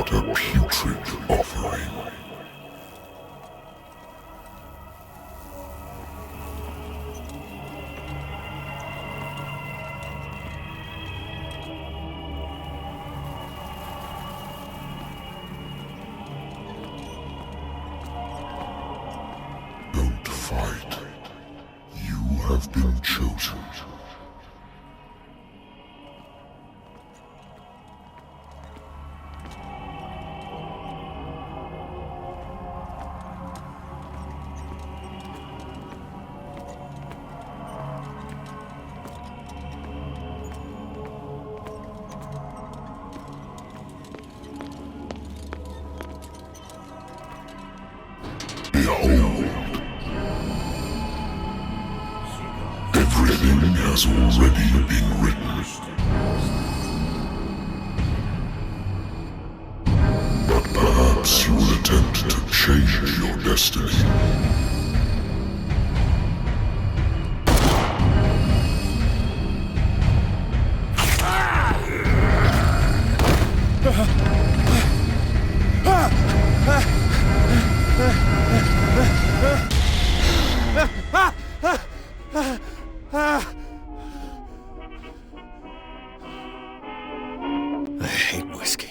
What a putrid offering. Don't fight. You have been chosen. Behold, everything has already been written. But perhaps you will attempt to change your destiny. I hate whiskey.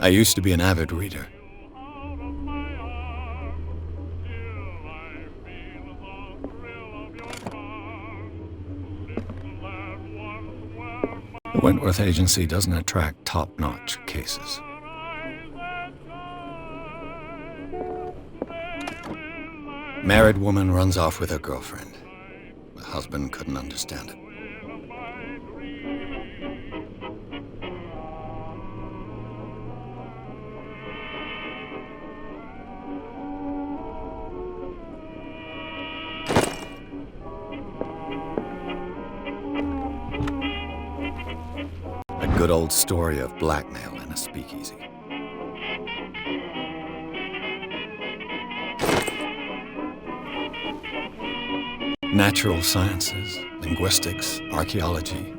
I used to be an avid reader. The Wentworth Agency doesn't attract top-notch cases. Married woman runs off with her girlfriend. The husband couldn't understand it. A good old story of blackmail in a speakeasy. Natural sciences, linguistics, archaeology.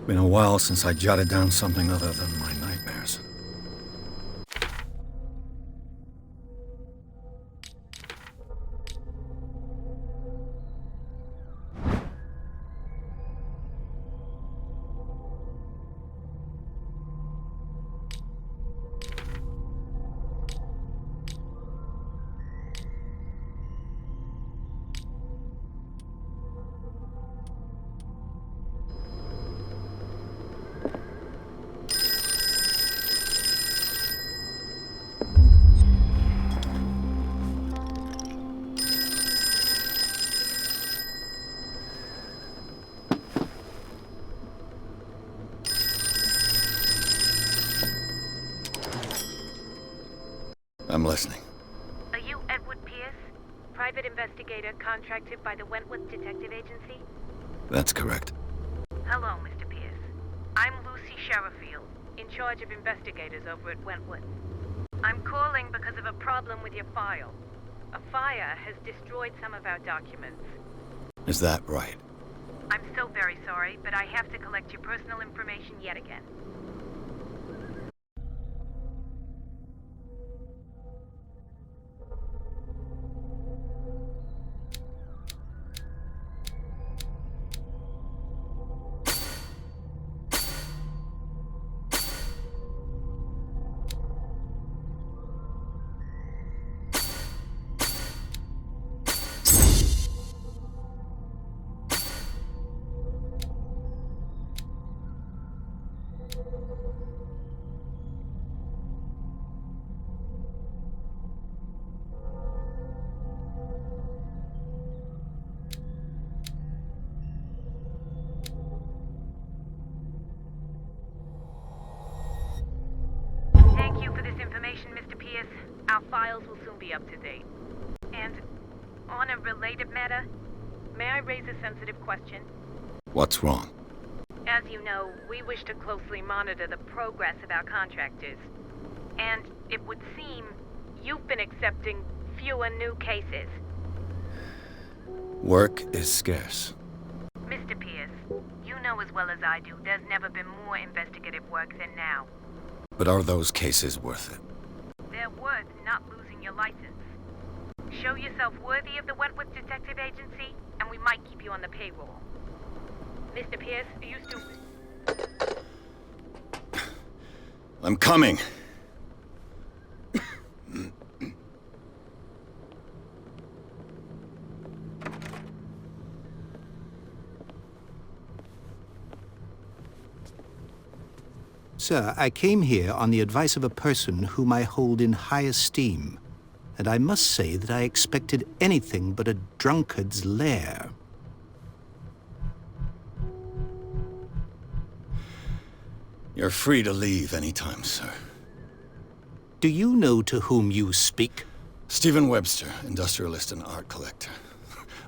Been a while since I jotted down something other than my nightmares. I'm listening. Are you Edward Pierce, private investigator contracted by the Wentworth Detective Agency? That's correct. Hello, Mr. Pierce. I'm Lucy Sherifield, in charge of investigators over at Wentworth. I'm calling because of a problem with your file. A fire has destroyed some of our documents. Is that right? I'm so very sorry, but I have to collect your personal information yet again. On a related matter, may I raise a sensitive question? What's wrong? As you know, we wish to closely monitor the progress of our contractors. And it would seem you've been accepting fewer new cases. Work is scarce. Mr. Pierce, you know as well as I do, there's never been more investigative work than now. But are those cases worth it? They're worth not losing your license. Show yourself worthy of the Wentworth Detective Agency, and we might keep you on the payroll. Mr. Pierce, are you still... I'm coming! Sir, I came here on the advice of a person whom I hold in high esteem, and I must say that I expected anything but a drunkard's lair. You're free to leave anytime, sir. Do you know to whom you speak? Stephen Webster, industrialist and art collector.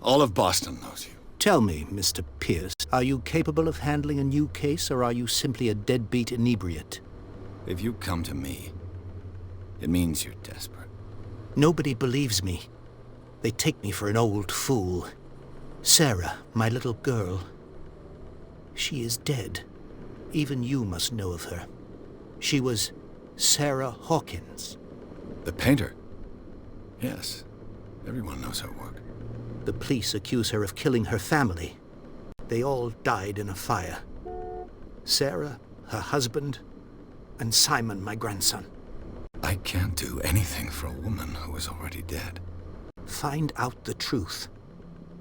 All of Boston knows you. Tell me, Mr. Pierce, are you capable of handling a new case, or are you simply a deadbeat inebriate? If you come to me, it means you're desperate. Nobody believes me. They take me for an old fool. Sarah, my little girl, she is dead. Even you must know of her. She was Sarah Hawkins. The painter? Yes. Everyone knows her work. The police accuse her of killing her family. They all died in a fire. Sarah, her husband, and Simon, my grandson. I can't do anything for a woman who is already dead. Find out the truth.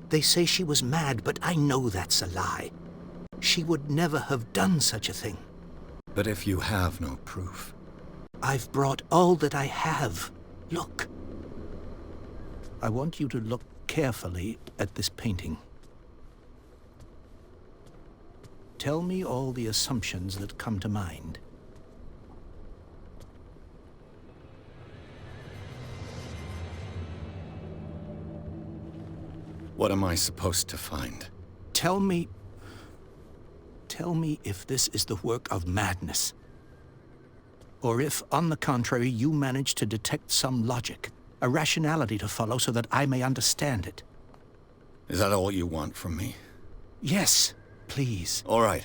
They say she was mad, but I know that's a lie. She would never have done such a thing. But if you have no proof... I've brought all that I have. Look. I want you to look carefully at this painting. Tell me all the assumptions that come to mind. What am I supposed to find? Tell me if this is the work of madness. Or if, on the contrary, you manage to detect some logic, a rationality to follow so that I may understand it. Is that all you want from me? Yes, please. All right.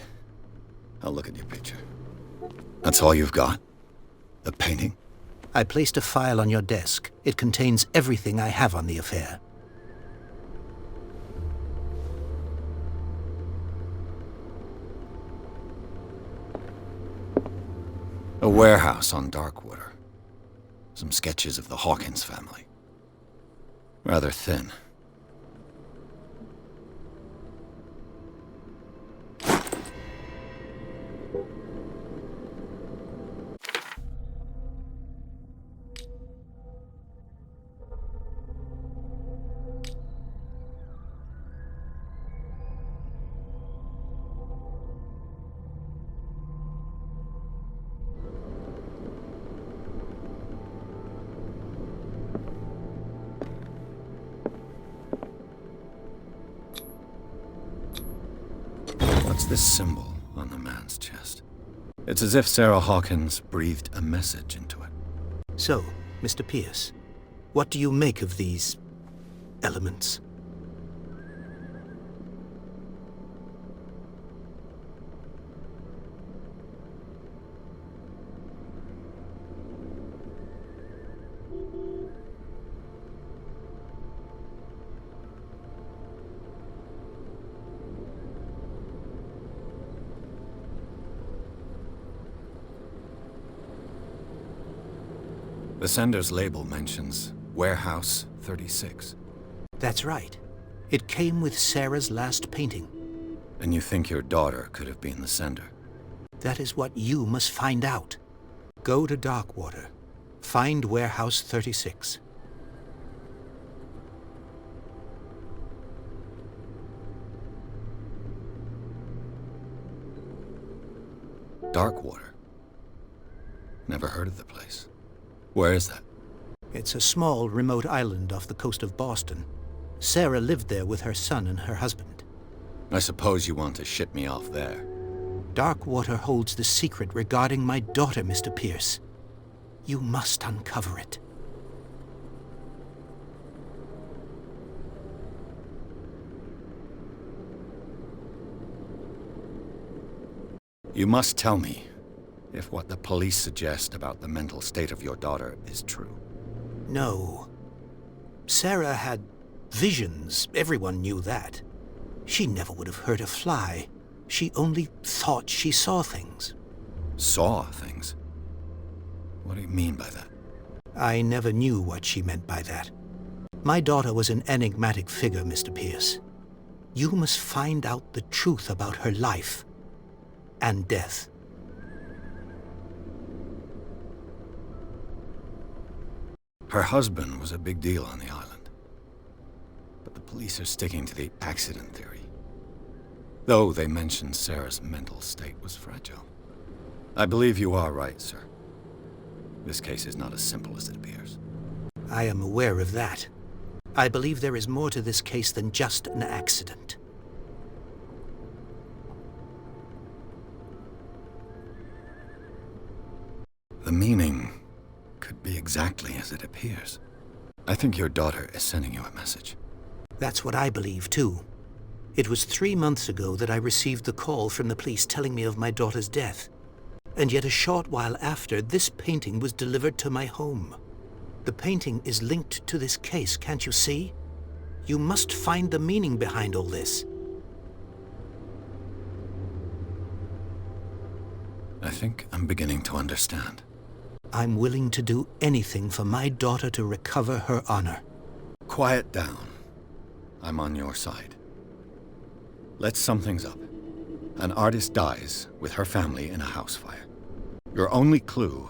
I'll look at your picture. That's all you've got? The painting? I placed a file on your desk. It contains everything I have on the affair. A warehouse on Darkwater. Some sketches of the Hawkins family. Rather thin. What's this symbol on the man's chest? It's as if Sarah Hawkins breathed a message into it. So, Mr. Pierce, what do you make of these elements? The sender's label mentions Warehouse 36. That's right. It came with Sarah's last painting. And you think your daughter could have been the sender? That is what you must find out. Go to Darkwater. Find Warehouse 36. Darkwater? Never heard of the place. Where is that? It's a small, remote island off the coast of Boston. Sarah lived there with her son and her husband. I suppose you want to ship me off there. Darkwater holds the secret regarding my daughter, Mr. Pierce. You must uncover it. You must tell me if what the police suggest about the mental state of your daughter is true. No. Sarah had visions. Everyone knew that. She never would have hurt a fly. She only thought she saw things. Saw things? What do you mean by that? I never knew what she meant by that. My daughter was an enigmatic figure, Mr. Pierce. You must find out the truth about her life and death. Her husband was a big deal on the island. But the police are sticking to the accident theory. Though they mentioned Sarah's mental state was fragile. I believe you are right, sir. This case is not as simple as it appears. I am aware of that. I believe there is more to this case than just an accident. The meaning could be exactly as it appears. I think your daughter is sending you a message. That's what I believe, too. It was 3 months ago that I received the call from the police telling me of my daughter's death. And yet a short while after, this painting was delivered to my home. The painting is linked to this case, can't you see? You must find the meaning behind all this. I think I'm beginning to understand. I'm willing to do anything for my daughter to recover her honor. Quiet down. I'm on your side. Let's sum things up. An artist dies with her family in a house fire. Your only clue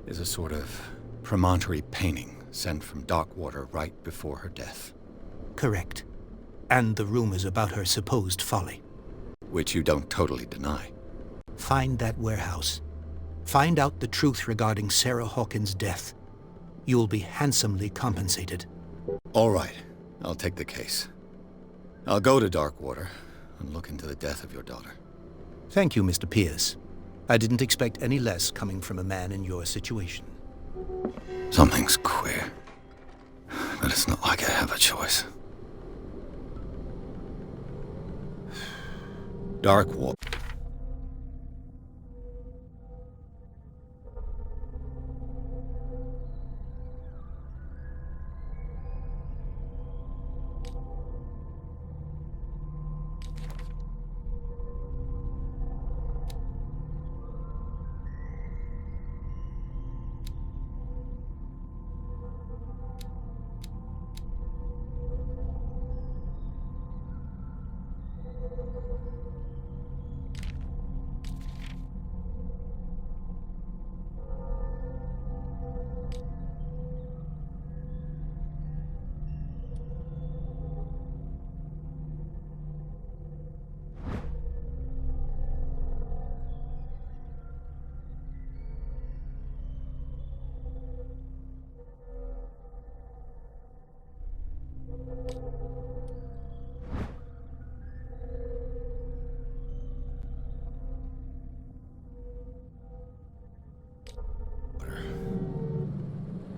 is a sort of promontory painting sent from Darkwater right before her death. Correct. And the rumors about her supposed folly. Which you don't totally deny. Find that warehouse. Find out the truth regarding Sarah Hawkins' death. You'll be handsomely compensated. All right. I'll take the case. I'll go to Darkwater and look into the death of your daughter. Thank you, Mr. Pierce. I didn't expect any less coming from a man in your situation. Something's queer. But it's not like I have a choice. Darkwater.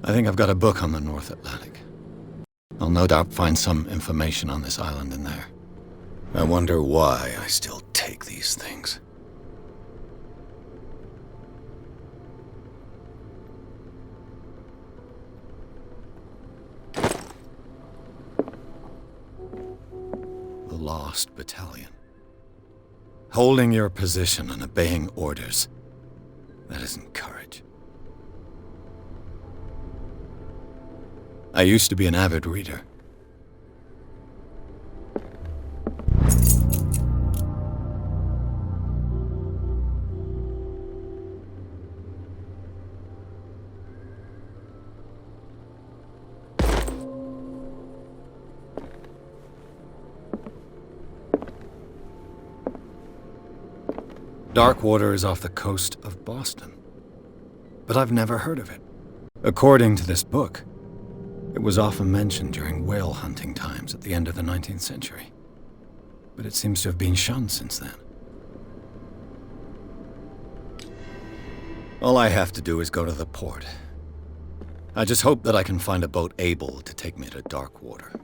I think I've got a book on the North Atlantic. I'll no doubt find some information on this island in there. I wonder why I still take these things. The Lost Battalion. Holding your position and obeying orders. That isn't courage. I used to be an avid reader. Darkwater is off the coast of Boston, but I've never heard of it. According to this book, It was often mentioned during whale hunting times at the end of the 19th century, but it seems to have been shunned since then. All I have to do is go to the port. I just hope that I can find a boat able to take me to Darkwater.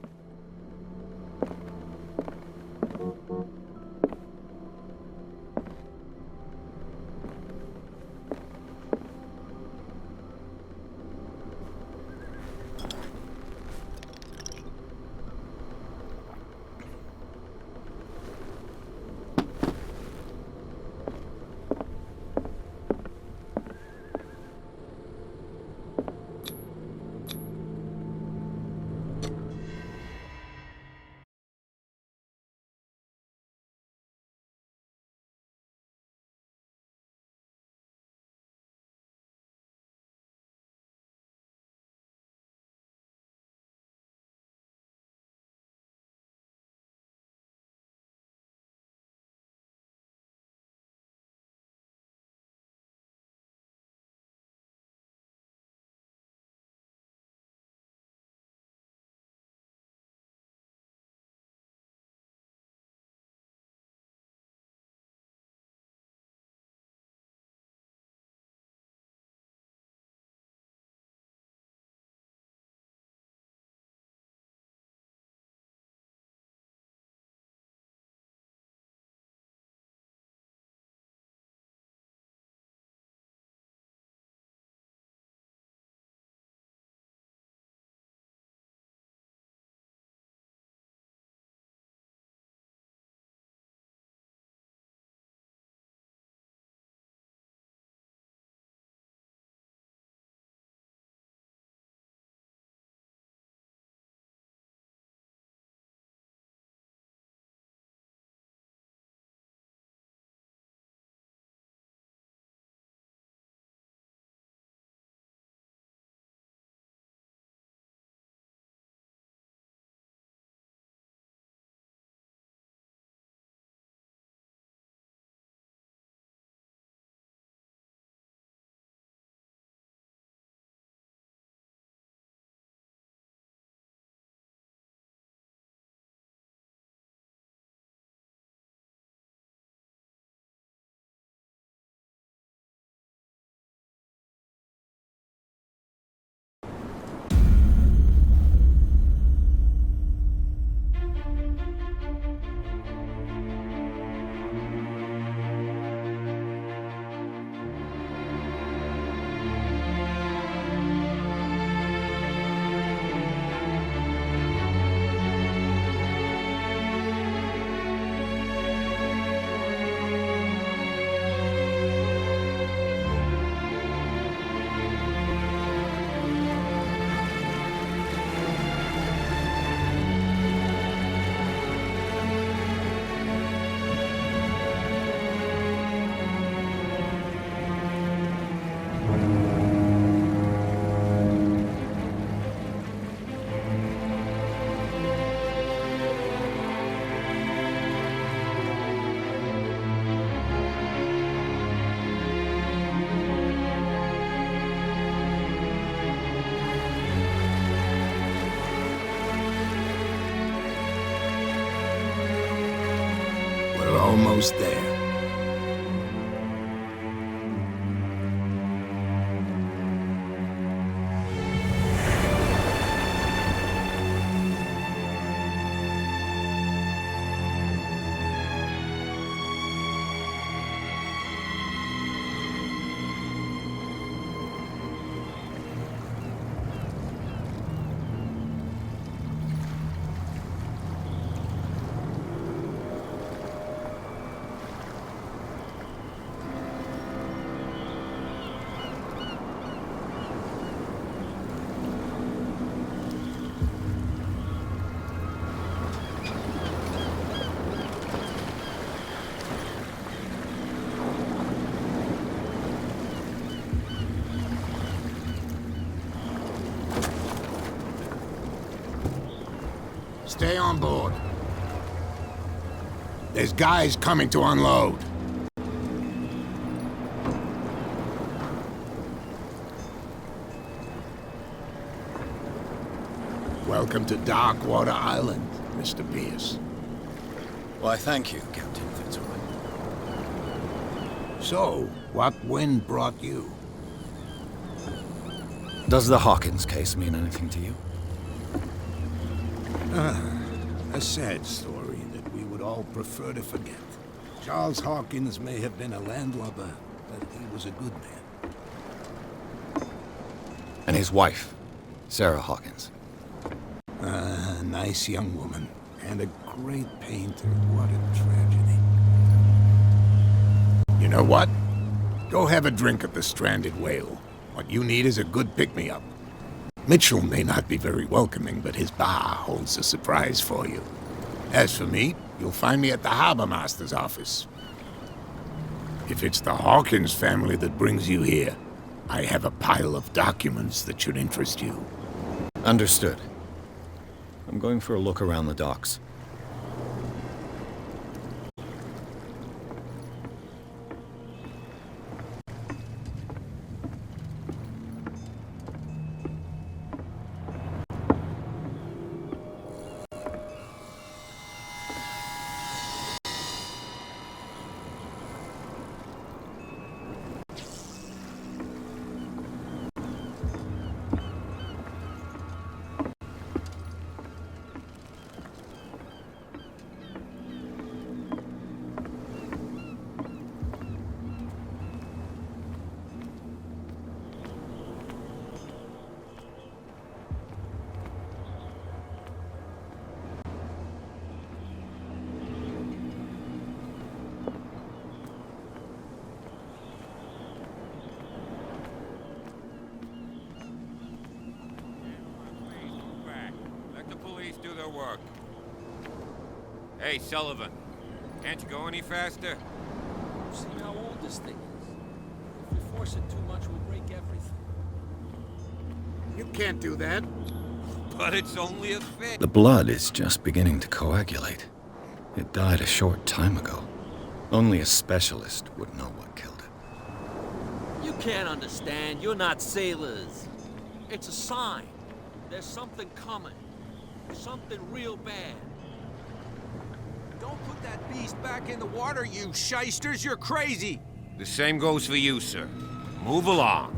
Almost there. Stay on board. There's guys coming to unload. welcome to Darkwater Island, Mr. Pierce. Why, thank you, Captain Fitzroy. So, what wind brought you? Does the Hawkins case mean anything to you? A sad story that we would all prefer to forget. Charles Hawkins may have been a landlubber, but he was a good man. And his wife, Sarah Hawkins. A nice young woman, and a great painter. What a tragedy. You know what? Go have a drink at the Stranded Whale. What you need is a good pick-me-up. Mitchell may not be very welcoming, but his bar holds a surprise for you. As for me, you'll find me at the Harbor Master's office. If it's the Hawkins family that brings you here, I have a pile of documents that should interest you. Understood. I'm going for a look around the docks. Do their work. Hey, Sullivan. Can't you go any faster? See how old this thing is. If we force it too much, we'll break everything. You can't do that. But it's only a fit. The blood is just beginning to coagulate. It died a short time ago. Only a specialist would know what killed it. You can't understand. You're not sailors. It's a sign. There's something coming. Something real bad. Don't put that beast back in the water, you shysters! You're crazy! The same goes for you, sir. Move along.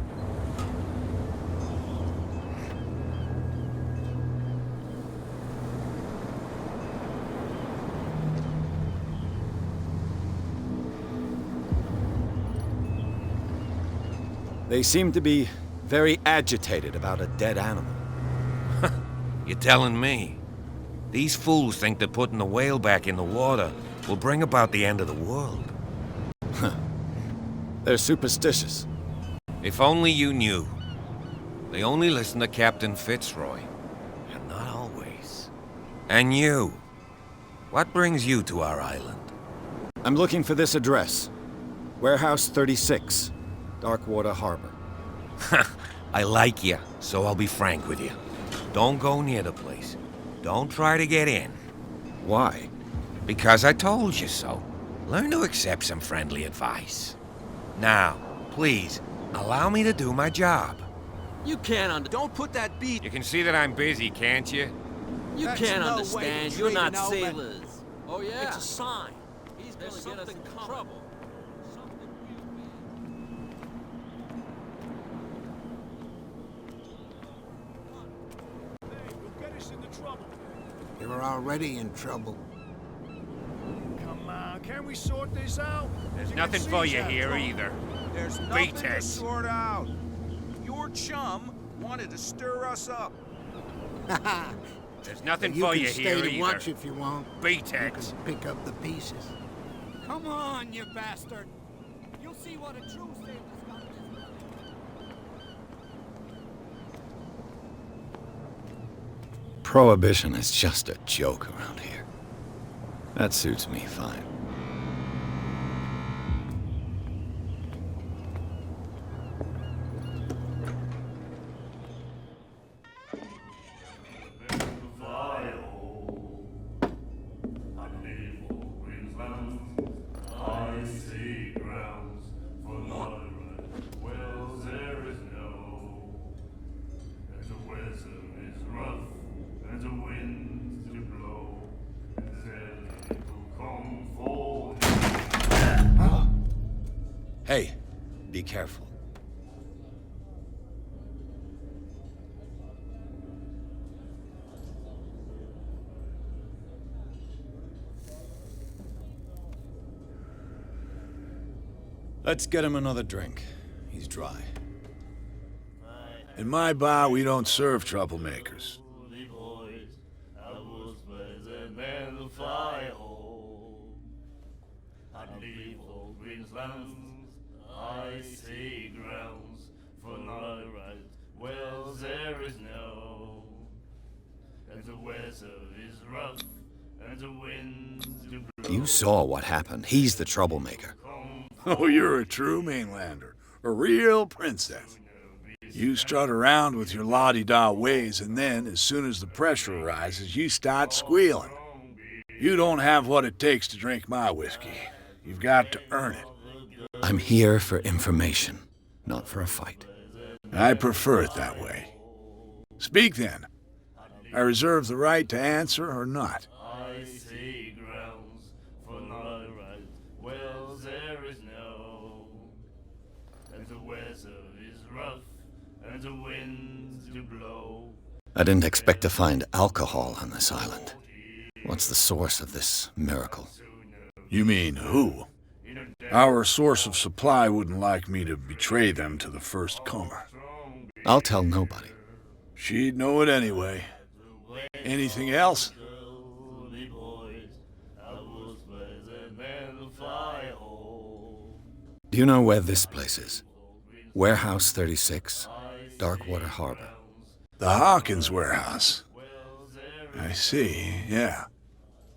They seem to be very agitated about a dead animal. You're telling me? These fools think that putting the whale back in the water will bring about the end of the world. They're superstitious. If only you knew. They only listen to Captain Fitzroy. And not always. And you. What brings you to our island? I'm looking for this address. Warehouse 36, Darkwater Harbor. I like you, so I'll be frank with you. Don't go near the place. Don't try to get in. Why? Because I told you so. Learn to accept some friendly advice. Now, please, allow me to do my job. You can't Don't put that beast... You can see that I'm busy, can't you? You That's can't no way to understand. treat You're not an old man. sailors. Oh yeah. It's a sign. He's gonna get us in trouble. Something real bad. You're already in trouble. Come on, can we sort this out? There's nothing for you here either. There's nothing to Beat sort out. Your chum wanted to stir us up. There's nothing You for can you stay here to either. watch if you want. You Beatex. can pick up the pieces. Come on, you bastard! You'll see what a true sailor's got this money. Prohibition is just a joke around here. That suits me fine. And the Be careful. Let's get him another drink. He's dry. In my bar, we don't serve troublemakers. I see grounds for no right. Well, there is no. And the weather is rough, and the winds do blow. You saw what happened. He's the troublemaker. Oh, you're a true mainlander. A real princess. You strut around with your la-di-da ways, and then, as soon as the pressure rises, you start squealing. You don't have what it takes to drink my whiskey. You've got to earn it. I'm here for information, not for a fight. I prefer it that way. Speak then. I reserve the right to answer or not. I see grounds for no right. Well, there is no. And the weather is rough, and the winds do blow. I didn't expect to find alcohol on this island. What's the source of this miracle? You mean who? Our source of supply wouldn't like me to betray them to the first comer. I'll tell nobody. She'd know it anyway. Anything else? Do you know where this place is? Warehouse 36, Darkwater Harbor. The Hawkins warehouse. I see, yeah.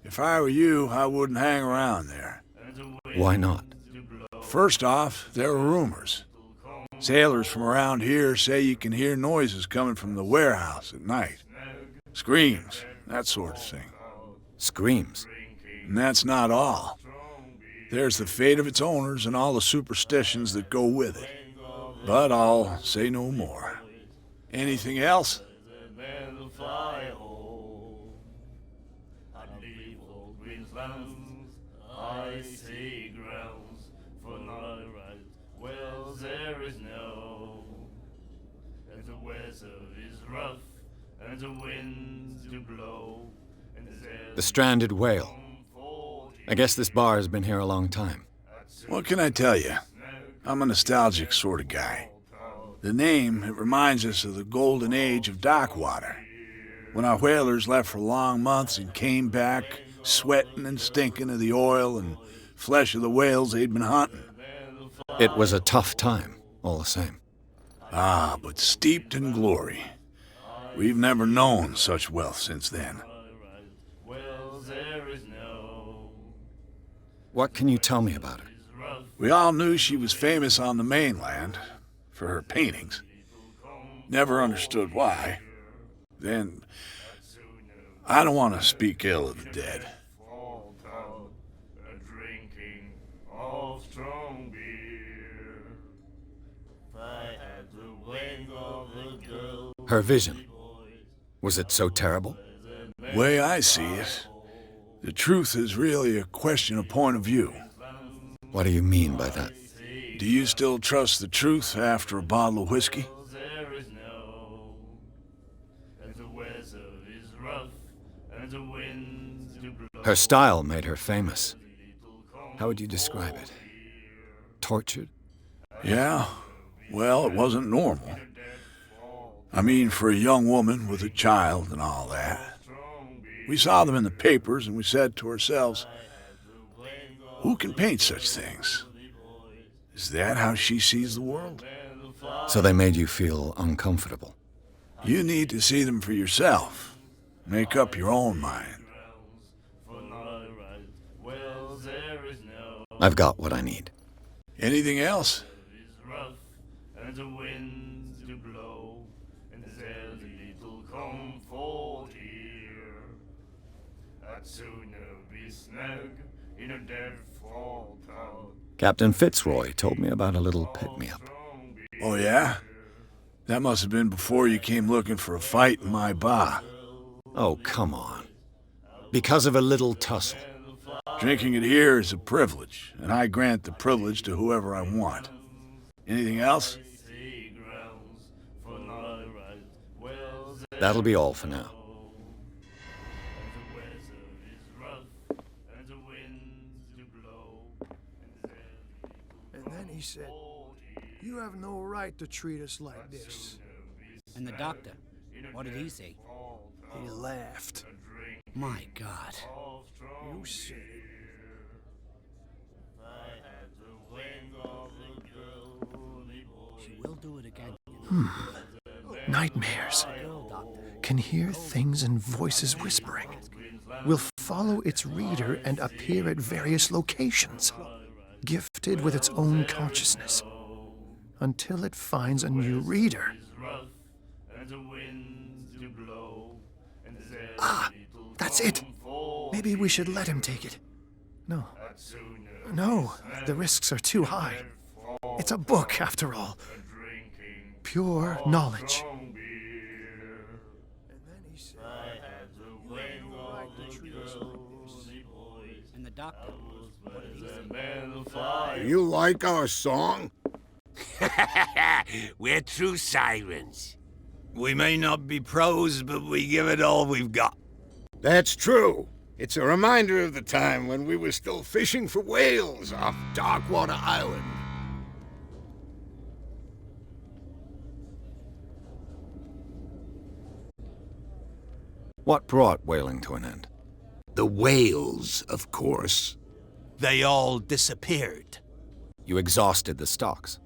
If I were you, I wouldn't hang around there. Why not? First off, there are rumors. Sailors from around here say you can hear noises coming from the warehouse at night. Screams, that sort of thing. Screams? And that's not all. There's the fate of its owners and all the superstitions that go with it. But I'll say no more. Anything else? I see grounds for no right. Well, there is no. And the weather is rough, and the winds do blow. And The stranded whale. I guess this bar has been here a long time. What can I tell you? I'm a nostalgic sort of guy. The name, it reminds us of the golden age of Darkwater, when our whalers left for long months and came back sweating and stinking of the oil and flesh of the whales they'd been hunting. It was a tough time, all the same. Ah, but steeped in glory. We've never known such wealth since then. What can you tell me about her? We all knew she was famous on the mainland for her paintings. Never understood why. Then, I don't want to speak ill of the dead. Her vision. Was it so terrible? Way I see it, the truth is really a question of point of view. What do you mean by that? Do you still trust the truth after a bottle of whiskey? Her style made her famous. How would you describe it? Tortured? Yeah, well, it wasn't normal. I mean, for a young woman with a child and all that. We saw them in the papers and we said to ourselves, who can paint such things? Is that how she sees the world? So they made you feel uncomfortable? You need to see them for yourself. Make up your own mind. I've got what I need. Anything else? Captain Fitzroy told me about a little pick-me-up. Oh, yeah? That must have been before you came looking for a fight in my bar. Oh, come on. Because of a little tussle. Drinking it here is a privilege, and I grant the privilege to whoever I want. Anything else? That'll be all for now. And then he said, "You have no right to treat us like this." And the doctor, what did he say? He laughed. My God. You said it. She will do it again. Nightmares. Girl doctor. Can hear things and voices whispering. Will follow its reader and appear at various locations, gifted with its own consciousness, until it finds a new reader. Ah, that's it. Maybe we should let him take it. No. No, the risks are too high. It's a book, after all. Pure knowledge. And then he said, "You have no right to treat us like this." And the doctor, what did he say? You like our song? We're true sirens. We may not be pros, but we give it all we've got. That's true. It's a reminder of the time when we were still fishing for whales off Darkwater Island. What brought whaling to an end? The whales, of course. They all disappeared. You exhausted the stocks.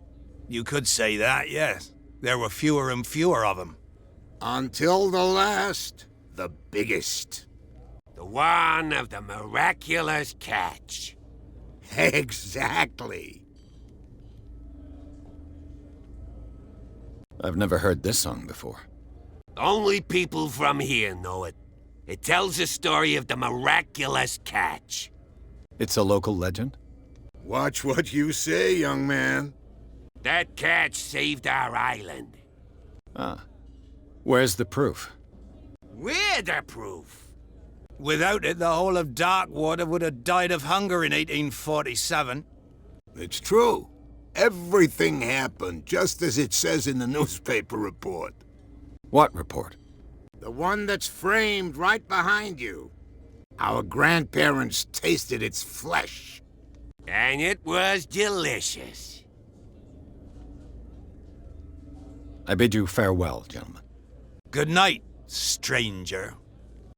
You could say that, yes. There were fewer and fewer of them. Until the last, the biggest. The one of the miraculous catch. Exactly. I've never heard this song before. Only people from here know it. It tells the story of the miraculous catch. It's a local legend? Watch what you say, young man. That catch saved our island. Ah. Where's the proof? We're the proof. Without it, the whole of Darkwater would have died of hunger in 1847. It's true. Everything happened just as it says in the newspaper report. What report? The one that's framed right behind you. Our grandparents tasted its flesh. And it was delicious. I bid you farewell, gentlemen. Good night, stranger.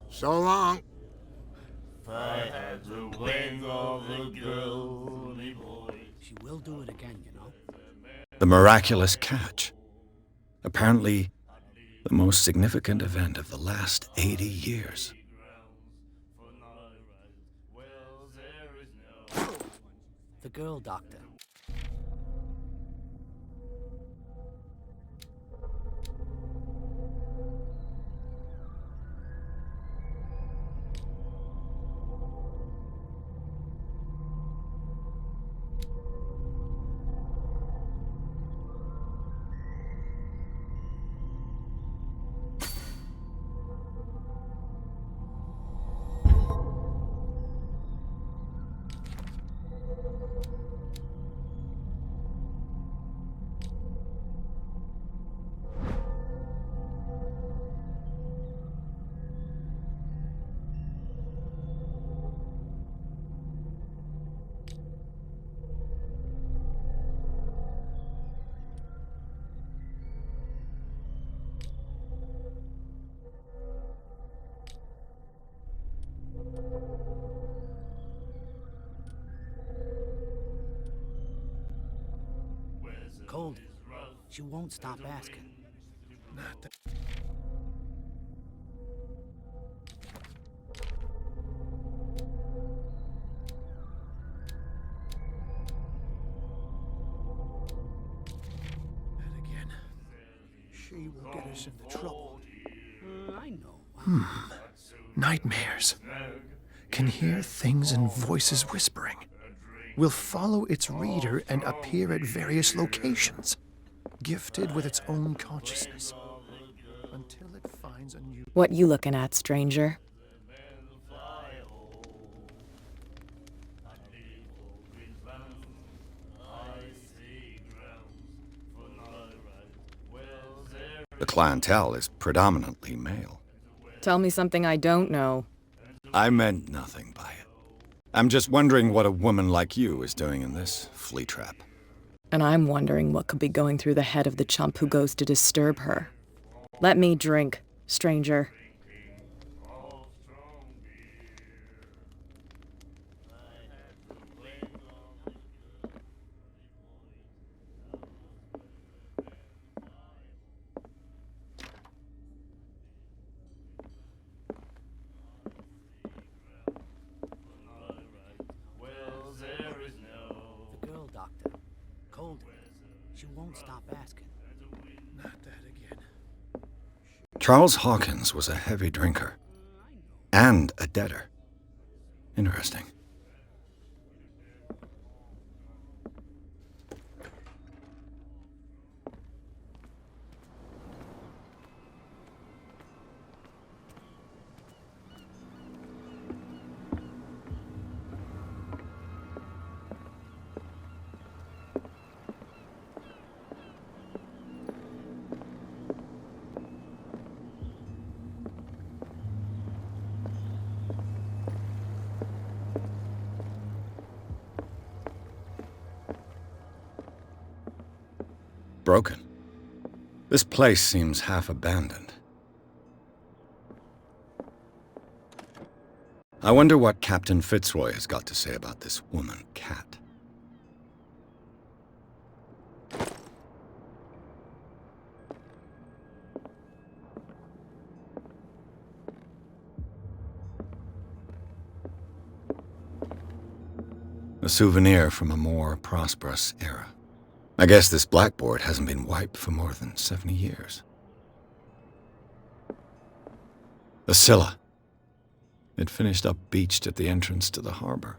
So long. If I had the wings of a girly boy. She will do it again, you know. The miraculous catch. Apparently, the most significant event of the last 80 years. The girl doctor. Goldie, she won't stop asking. Not that. And again, she will get us into trouble. I know. Nightmares. Can hear things and voices whispering. Will follow its reader and appear at various locations, gifted with its own consciousness, until it finds a new... What you looking at, stranger? The clientele is predominantly male. Tell me something I don't know. I meant nothing by it. I'm just wondering what a woman like you is doing in this flea trap. And I'm wondering what could be going through the head of the chump who goes to disturb her. Let me drink, stranger. The girl, Doctor. Cold. She won't stop asking. Not that again. Charles Hawkins was a heavy drinker. And a debtor. Interesting. Broken. This place seems half abandoned. I wonder what Captain Fitzroy has got to say about this woman cat. A souvenir from a more prosperous era. I guess this blackboard hasn't been wiped for more than 70 years. The Scylla. It finished up beached at the entrance to the harbor.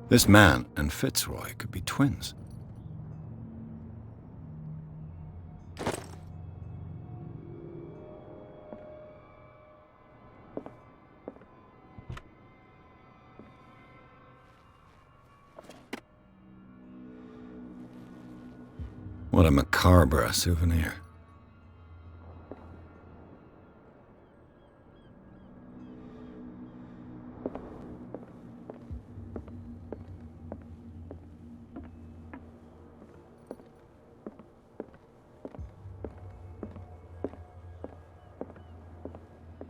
This man and Fitzroy could be twins. What a macabre souvenir.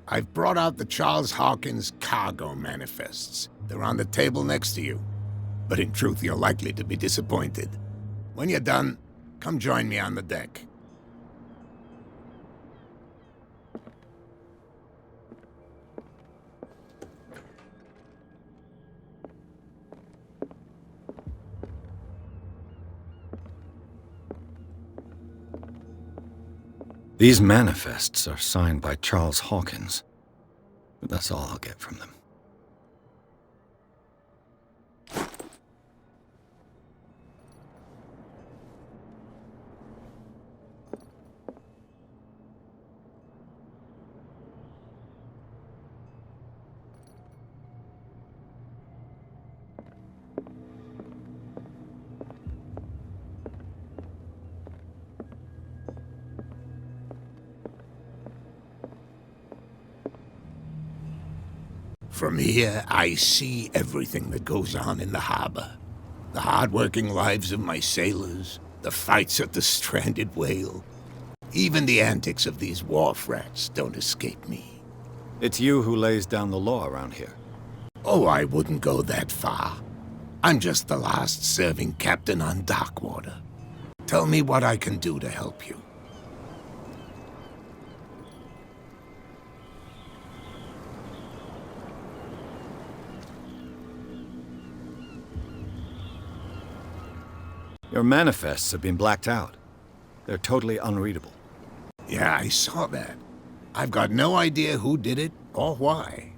I've brought out the Charles Hawkins cargo manifests. They're on the table next to you. But in truth, you're likely to be disappointed. When you're done, come join me on the deck. These manifests are signed by Charles Hawkins, but that's all I'll get from them. From here, I see everything that goes on in the harbor. The hard-working lives of my sailors, the fights at the stranded whale. Even the antics of these wharf rats don't escape me. It's you who lays down the law around here. Oh, I wouldn't go that far. I'm just the last serving captain on Darkwater. Tell me what I can do to help you. Your manifests have been blacked out. They're totally unreadable. Yeah, I saw that. I've got no idea who did it or why.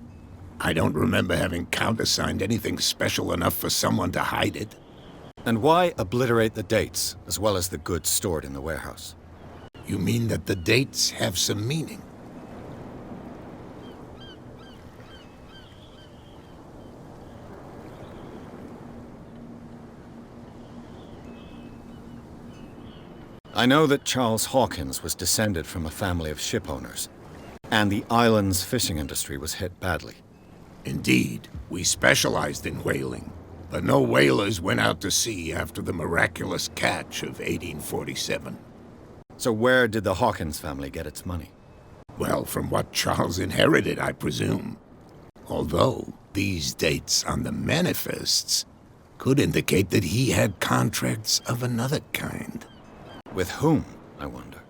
I don't remember having countersigned anything special enough for someone to hide it. And why obliterate the dates, as well as the goods stored in the warehouse? You mean that the dates have some meaning? I know that Charles Hawkins was descended from a family of ship owners, and the island's fishing industry was hit badly. Indeed, we specialized in whaling, but no whalers went out to sea after the miraculous catch of 1847. So where did the Hawkins family get its money? Well, from what Charles inherited, I presume. Although, these dates on the manifests could indicate that he had contracts of another kind. With whom, I wonder?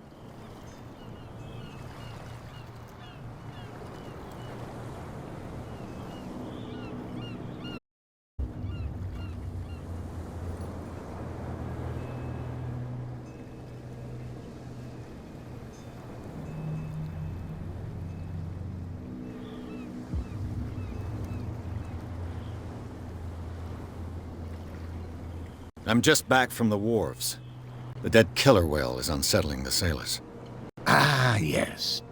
I'm just back from the wharves. The dead killer whale is unsettling the sailors. Ah, yes.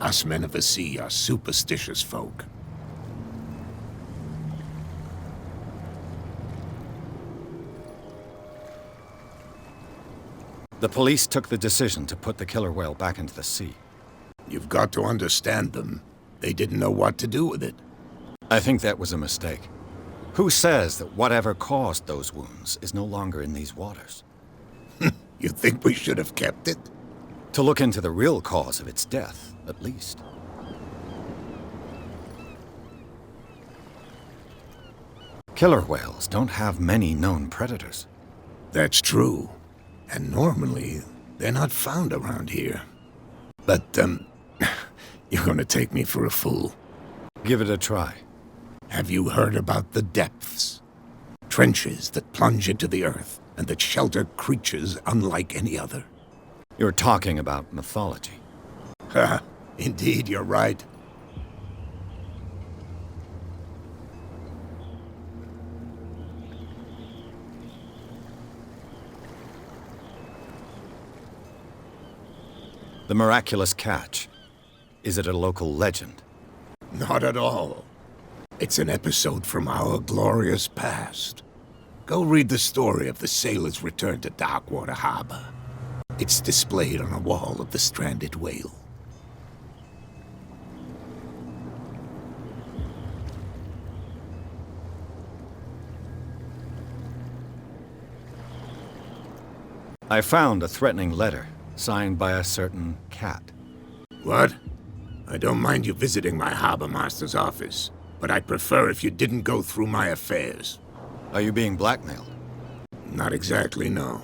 Us men of the sea are superstitious folk. The police took the decision to put the killer whale back into the sea. You've got to understand them. They didn't know what to do with it. I think that was a mistake. Who says that whatever caused those wounds is no longer in these waters? You think we should have kept it? To look into the real cause of its death, at least. Killer whales don't have many known predators. That's true. And normally, they're not found around here. But, you're gonna take me for a fool. Give it a try. Have you heard about the depths? Trenches that plunge into the earth and that shelter creatures unlike any other. You're talking about mythology. Ha! Indeed, you're right. The miraculous catch. Is it a local legend? Not at all. It's an episode from our glorious past. Go read the story of the sailor's return to Darkwater Harbor. It's displayed on a wall of the stranded whale. I found a threatening letter, signed by a certain cat. What? I don't mind you visiting my harbor master's office, but I'd prefer if you didn't go through my affairs. Are you being blackmailed? Not exactly, no.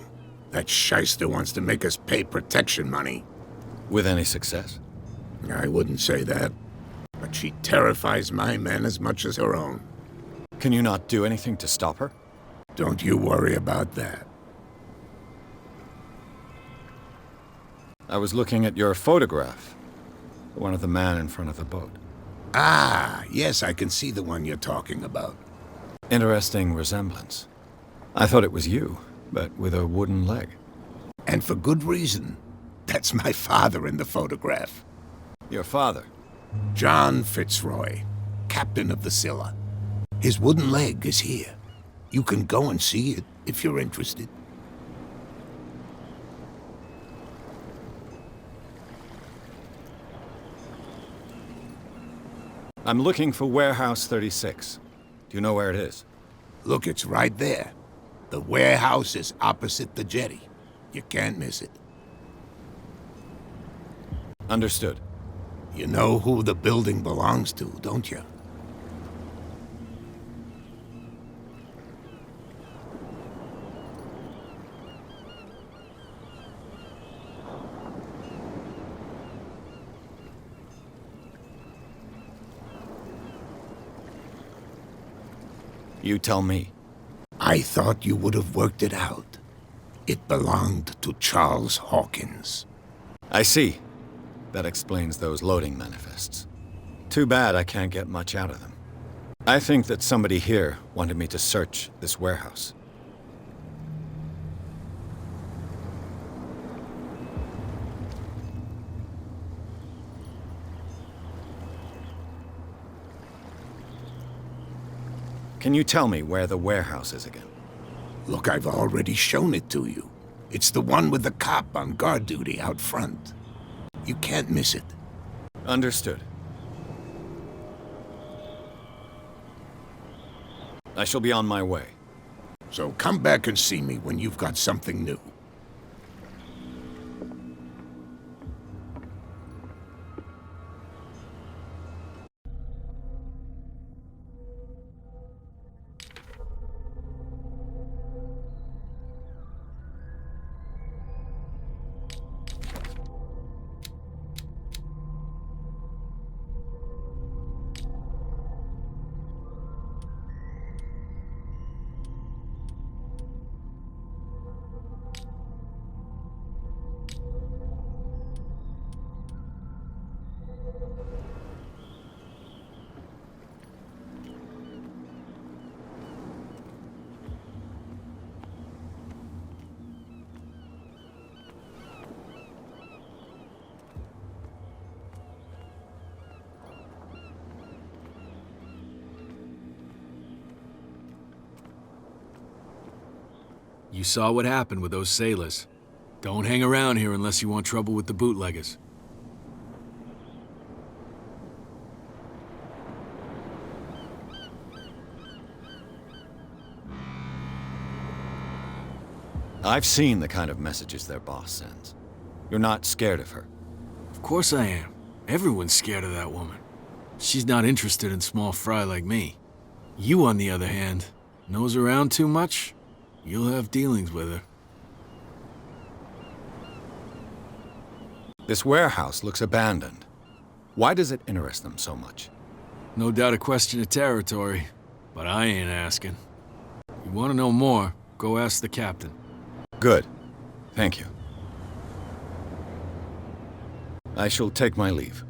That shyster wants to make us pay protection money. With any success? I wouldn't say that, but she terrifies my men as much as her own. Can you not do anything to stop her? Don't you worry about that. I was looking at your photograph. One of the man in front of the boat. Ah, yes, I can see the one you're talking about. Interesting resemblance. I thought it was you, but with a wooden leg. And for good reason. That's my father in the photograph. Your father? John Fitzroy, captain of the Scylla. His wooden leg is here. You can go and see it if you're interested. I'm looking for Warehouse 36. Do you know where it is? Look, it's right there. The warehouse is opposite the jetty. You can't miss it. Understood. You know who the building belongs to, don't you? You tell me. I thought you would have worked it out. It belonged to Charles Hawkins. I see. That explains those loading manifests. Too bad I can't get much out of them. I think that somebody here wanted me to search this warehouse. Can you tell me where the warehouse is again? Look, I've already shown it to you. It's the one with the cop on guard duty out front. You can't miss it. Understood. I shall be on my way. So come back and see me when you've got something new. You saw what happened with those sailors. Don't hang around here unless you want trouble with the bootleggers. I've seen the kind of messages their boss sends. You're not scared of her? Of course I am. Everyone's scared of that woman. She's not interested in small fry like me. You, on the other hand, nose around too much, you'll have dealings with her. This warehouse looks abandoned. Why does it interest them so much? No doubt a question of territory, but I ain't asking. You want to know more, go ask the captain. Good. Thank you. I shall take my leave.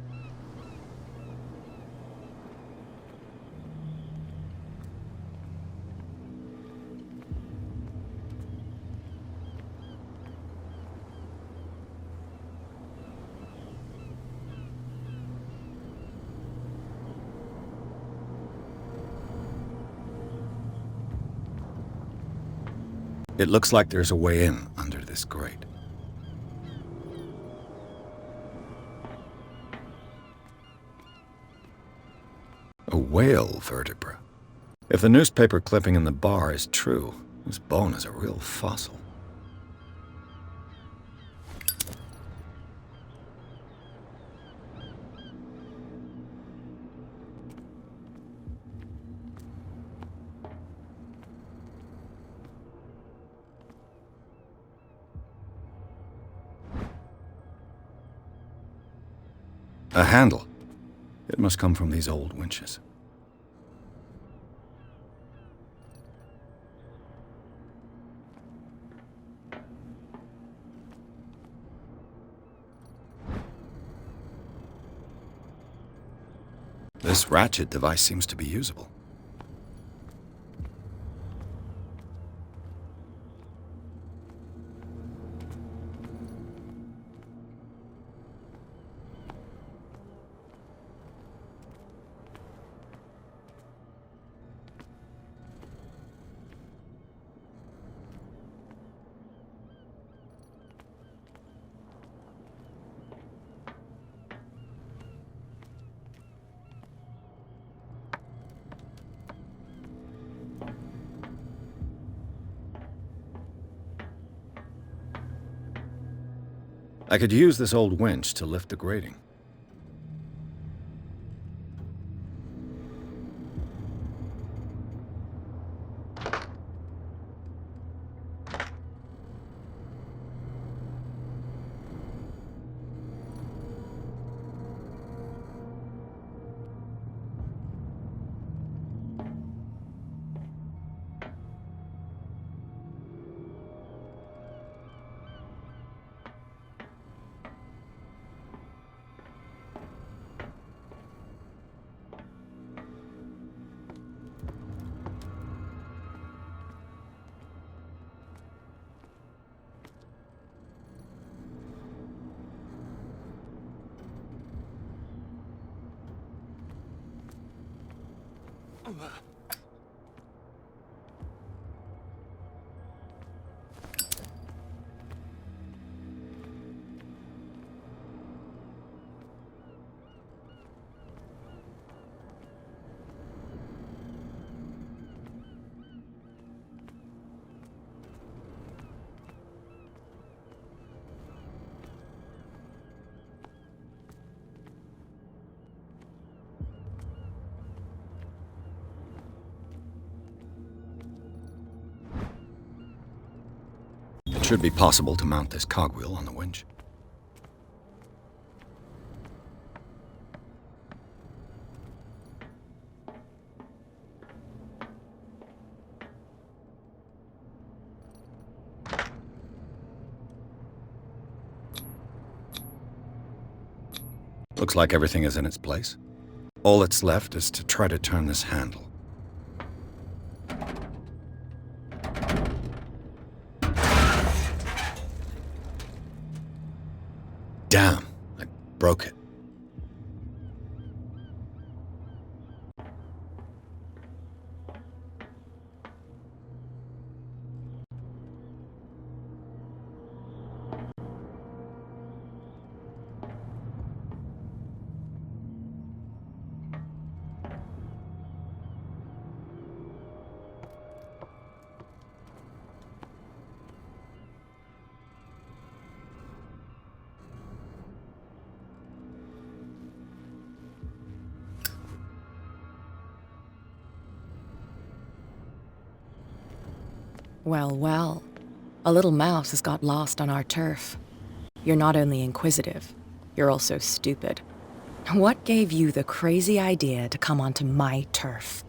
It looks like there's a way in under this grate. A whale vertebra. If the newspaper clipping in the bar is true, this bone is a real fossil. A handle. It must come from these old winches. This ratchet device seems to be usable. I could use this old winch to lift the grating. It should be possible to mount this cogwheel on the winch. Looks like everything is in its place. All that's left is to try to turn this handle. Damn, I broke it. Well, well. A little mouse has got lost on our turf. You're not only inquisitive, you're also stupid. What gave you the crazy idea to come onto my turf?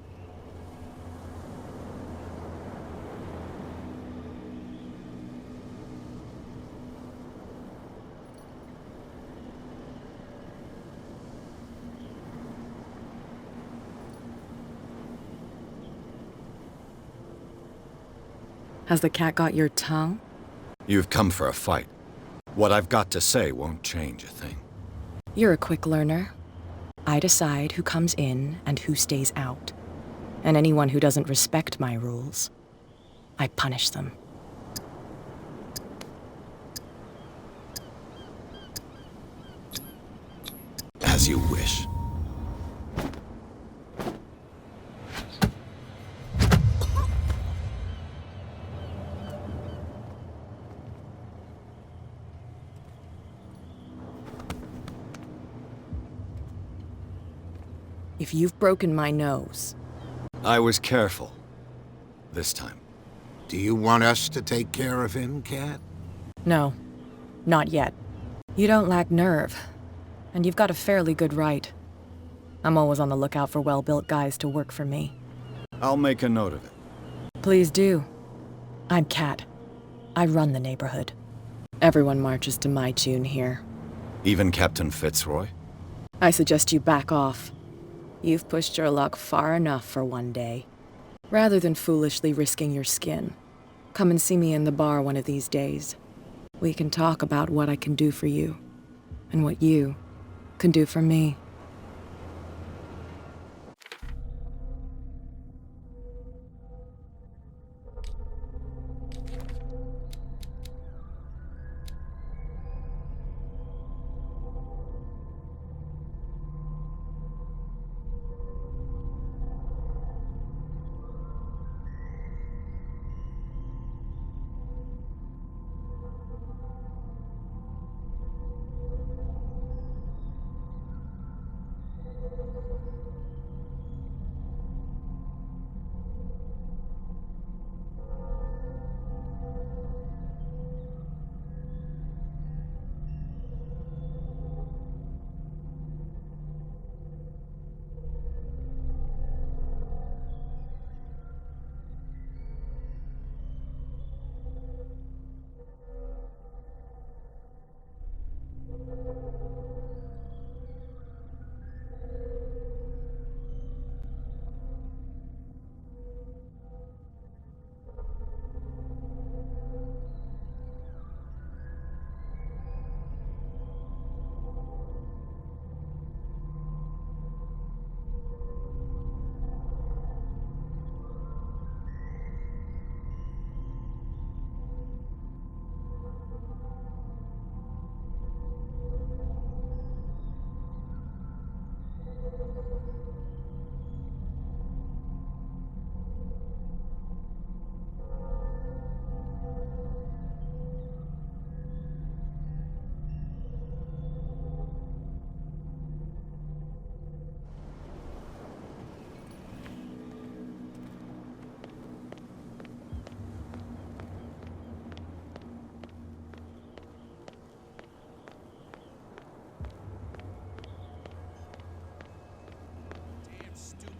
Has the cat got your tongue? You've come for a fight. What I've got to say won't change a thing. You're a quick learner. I decide who comes in and who stays out. And anyone who doesn't respect my rules, I punish them. As you wish. If you've broken my nose... I was careful. This time. Do you want us to take care of him, Cat? No. Not yet. You don't lack nerve. And you've got a fairly good right. I'm always on the lookout for well-built guys to work for me. I'll make a note of it. Please do. I'm Cat. I run the neighborhood. Everyone marches to my tune here. Even Captain Fitzroy? I suggest you back off. You've pushed your luck far enough for one day. Rather than foolishly risking your skin, come and see me in the bar one of these days. We can talk about what I can do for you, and what you can do for me.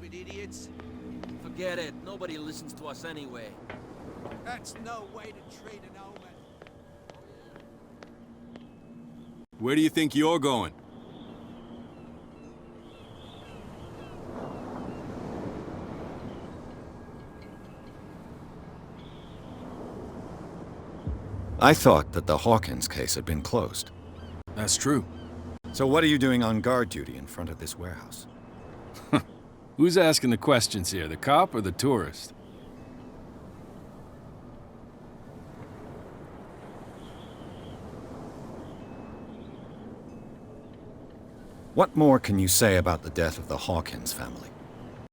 stupid idiots. Forget it. Nobody listens to us anyway. That's no way to treat an omen. Where do you think you're going? I thought that the Hawkins case had been closed. That's true. So what are you doing on guard duty in front of this warehouse? Who's asking the questions here, the cop or the tourist? What more can you say about the death of the Hawkins family?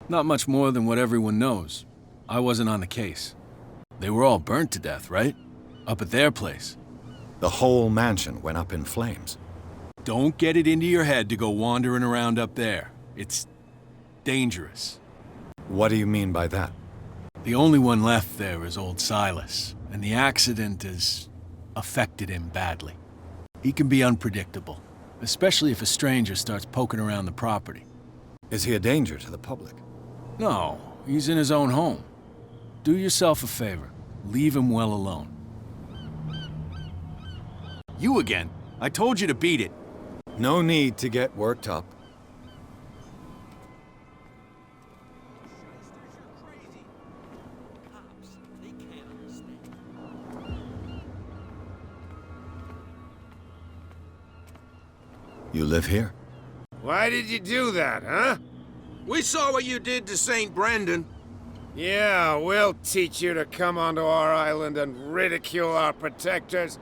Not much more than what everyone knows. I wasn't on the case. They were all burnt to death, right? Up at their place. The whole mansion went up in flames. Don't get it into your head to go wandering around up there. It's dangerous. What do you mean by that? The only one left there is old Silas, and the accident has affected him badly. He can be unpredictable, especially if a stranger starts poking around the property. Is he a danger to the public? No, he's in his own home. Do yourself a favor. Leave him well alone. You again. I told you to beat it. No need to get worked up. You live here? Why did you do that, huh? We saw what you did to St. Brendan. Yeah, we'll teach you to come onto our island and ridicule our protectors.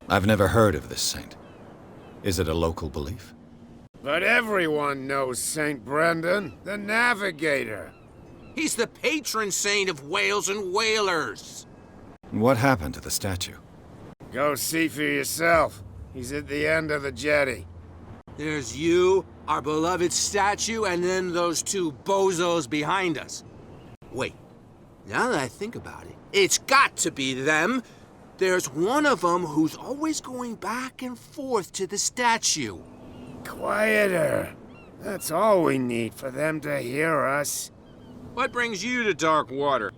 I've never heard of this saint. Is it a local belief? But everyone knows St. Brendan, the navigator. He's the patron saint of whales and whalers. What happened to the statue? Go see for yourself. He's at the end of the jetty. There's you, our beloved statue, and then those two bozos behind us. Wait, now that I think about it, it's got to be them. There's one of them who's always going back and forth to the statue. Quieter. That's all we need for them to hear us. What brings you to Darkwater?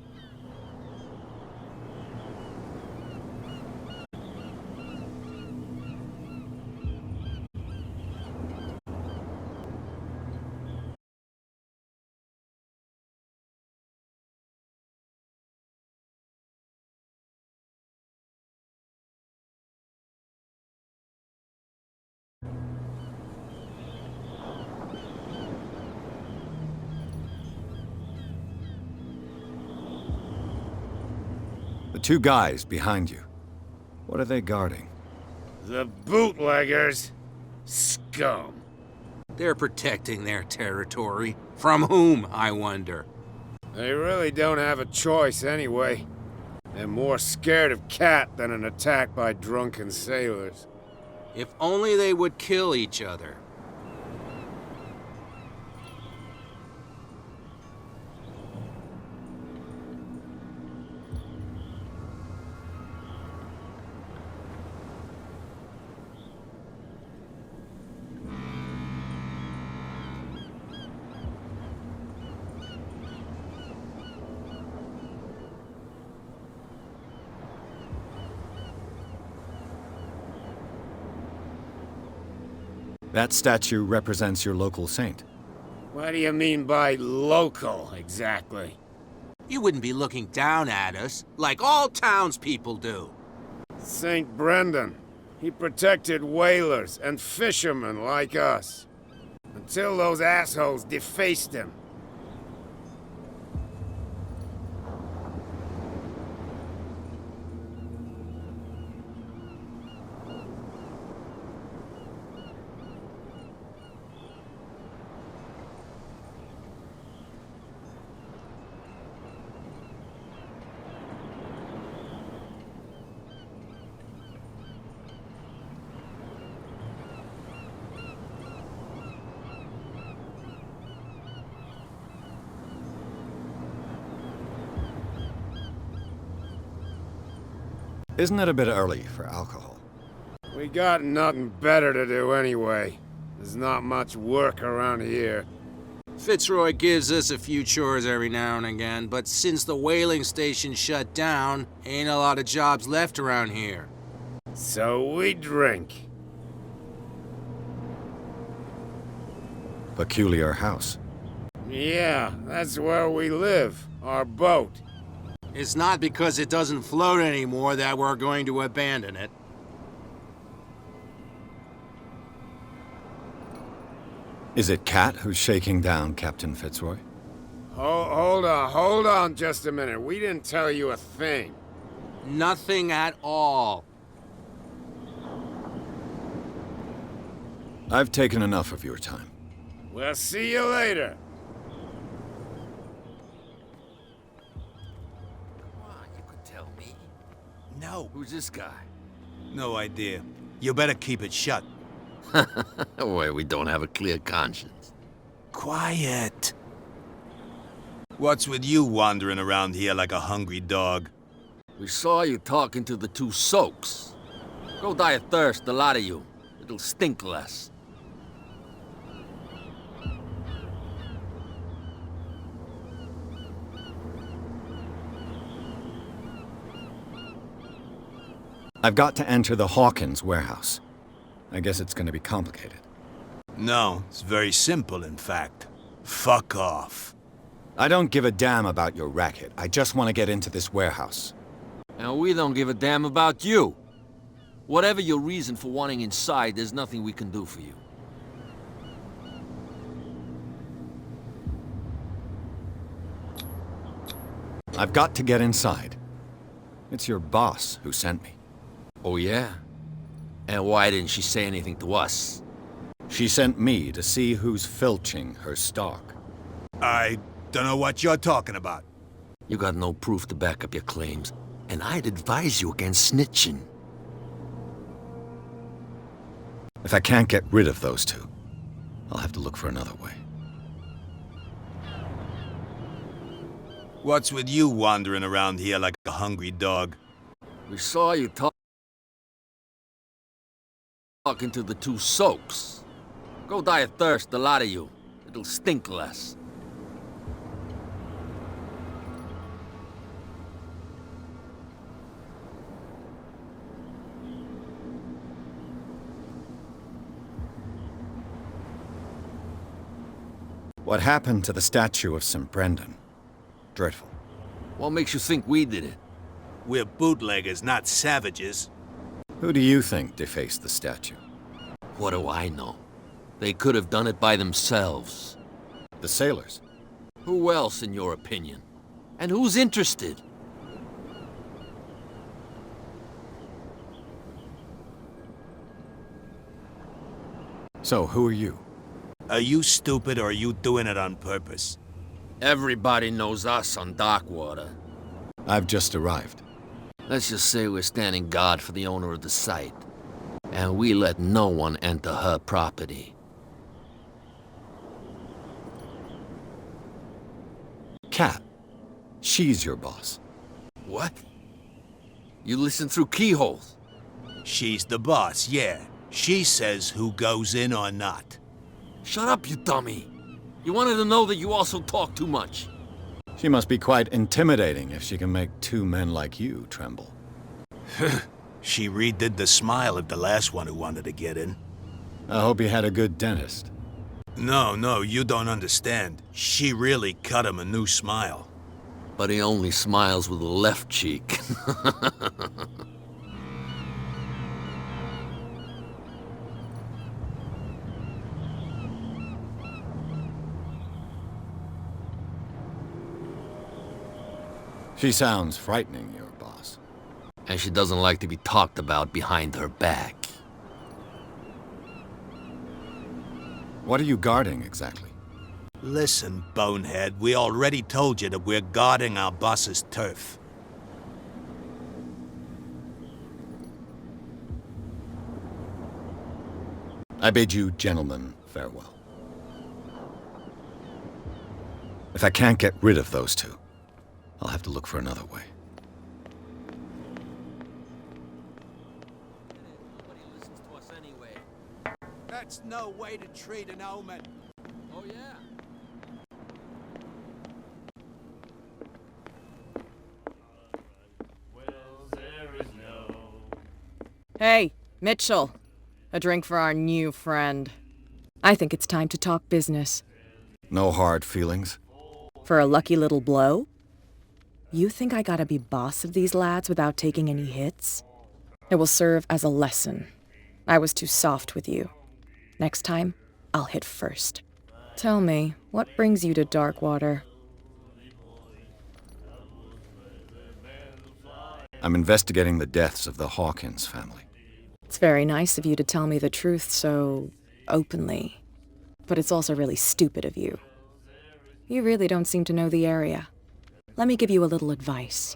The two guys behind you. What are they guarding? The bootleggers. Scum. They're protecting their territory. From whom, I wonder? They really don't have a choice anyway. They're more scared of Cat than an attack by drunken sailors. If only they would kill each other. That statue represents your local saint. What do you mean by local, exactly? You wouldn't be looking down at us, like all townspeople do. St. Brendan. He protected whalers and fishermen like us. Until those assholes defaced him. Isn't it a bit early for alcohol? We got nothing better to do anyway. There's not much work around here. Fitzroy gives us a few chores every now and again, but since the whaling station shut down, ain't a lot of jobs left around here. So we drink. Peculiar house. Yeah, that's where we live. Our boat. It's not because it doesn't float anymore that we're going to abandon it. Is it Cat who's shaking down Captain Fitzroy? Hold on just a minute. We didn't tell you a thing. Nothing at all. I've taken enough of your time. We'll see you later. You could tell me. No. Who's this guy? No idea. You better keep it shut. Why, we don't have a clear conscience. Quiet. What's with you wandering around here like a hungry dog? We saw you talking to the two soaks. Go die of thirst, the lot of you. It'll stink less. I've got to enter the Hawkins warehouse. I guess it's going to be complicated. No, it's very simple, in fact. Fuck off. I don't give a damn about your racket. I just want to get into this warehouse. And we don't give a damn about you. Whatever your reason for wanting inside, there's nothing we can do for you. I've got to get inside. It's your boss who sent me. Oh, yeah? And why didn't she say anything to us? She sent me to see who's filching her stock. I don't know what you're talking about. You got no proof to back up your claims, and I'd advise you against snitching. If I can't get rid of those two, I'll have to look for another way. What's with you wandering around here like a hungry dog? We saw you talking to the two soaks. Go die of thirst, the lot of you. It'll stink less. What happened to the statue of St. Brendan? Dreadful. What makes you think we did it? We're bootleggers, not savages. Who do you think defaced the statue? What do I know? They could have done it by themselves. The sailors? Who else, in your opinion? And who's interested? So, who are you? Are you stupid or are you doing it on purpose? Everybody knows us on Darkwater. I've just arrived. Let's just say we're standing guard for the owner of the site. And we let no one enter her property. Cat. She's your boss. What? You listen through keyholes? She's the boss, yeah. She says who goes in or not. Shut up, you dummy. You wanted to know that you also talk too much. She must be quite intimidating if she can make two men like you tremble. She redid the smile of the last one who wanted to get in. I hope you had a good dentist. No, you don't understand. She really cut him a new smile. But he only smiles with the left cheek. She sounds frightening, your boss. And she doesn't like to be talked about behind her back. What are you guarding, exactly? Listen, bonehead, we already told you that we're guarding our boss's turf. I bid you gentlemen farewell. If I can't get rid of those two, I'll have to look for another way. That's no way to treat an omen. Oh, yeah. Hey, Mitchell. A drink for our new friend. I think it's time to talk business. No hard feelings? For a lucky little blow? You think I gotta be boss of these lads without taking any hits? It will serve as a lesson. I was too soft with you. Next time, I'll hit first. Tell me, what brings you to Darkwater? I'm investigating the deaths of the Hawkins family. It's very nice of you to tell me the truth so openly. But it's also really stupid of you. You really don't seem to know the area. Let me give you a little advice.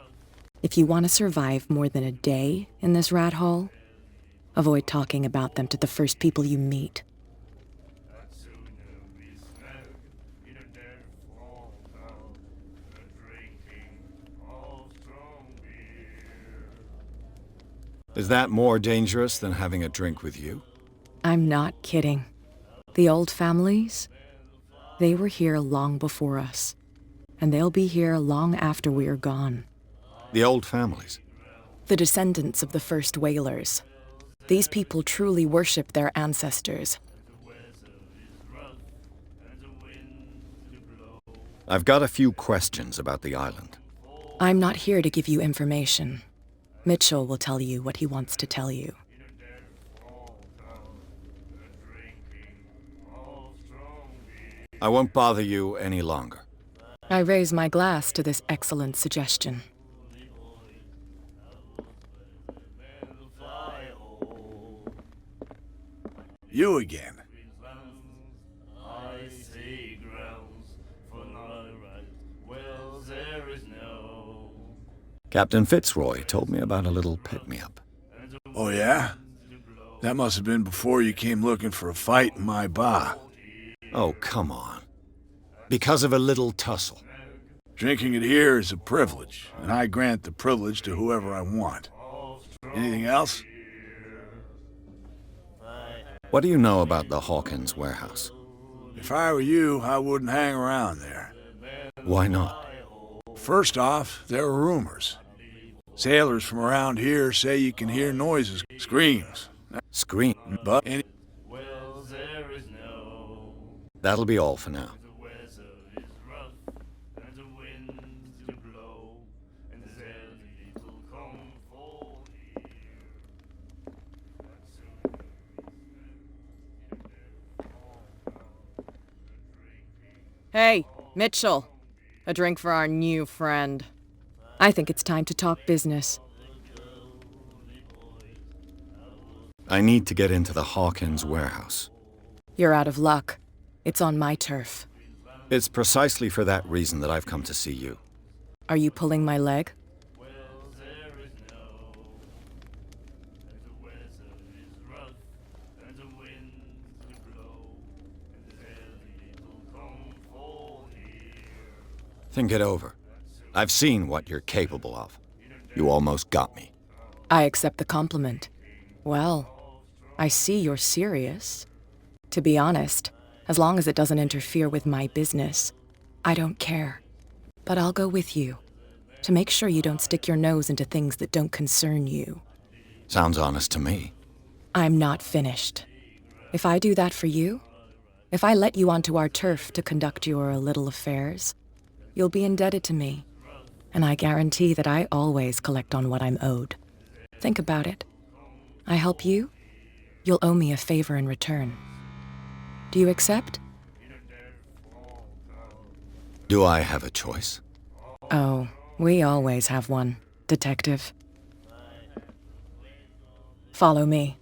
If you want to survive more than a day in this rat hole, avoid talking about them to the first people you meet. Is that more dangerous than having a drink with you? I'm not kidding. The old families, they were here long before us. And they'll be here long after we're gone. The old families? The descendants of the first whalers. These people truly worship their ancestors. I've got a few questions about the island. I'm not here to give you information. Mitchell will tell you what he wants to tell you. I won't bother you any longer. I raise my glass to this excellent suggestion. You again. Captain Fitzroy told me about a little pick-me-up. Oh, yeah? That must have been before you came looking for a fight in my bar. Oh, come on. Because of a little tussle. Drinking it here is a privilege, and I grant the privilege to whoever I want. Anything else? What do you know about the Hawkins warehouse? If I were you, I wouldn't hang around there. Why not? First off, there are rumors. Sailors from around here say you can hear noises, screams. Scream? But that'll be all for now. Hey, Mitchell. A drink for our new friend. I think it's time to talk business. I need to get into the Hawkins warehouse. You're out of luck. It's on my turf. It's precisely for that reason that I've come to see you. Are you pulling my leg? Think it over. I've seen what you're capable of. You almost got me. I accept the compliment. Well, I see you're serious. To be honest, as long as it doesn't interfere with my business, I don't care. But I'll go with you, to make sure you don't stick your nose into things that don't concern you. Sounds honest to me. I'm not finished. If I do that for you, if I let you onto our turf to conduct your little affairs, you'll be indebted to me, and I guarantee that I always collect on what I'm owed. Think about it. I help you, you'll owe me a favor in return. Do you accept? Do I have a choice? Oh, we always have one, Detective. Follow me.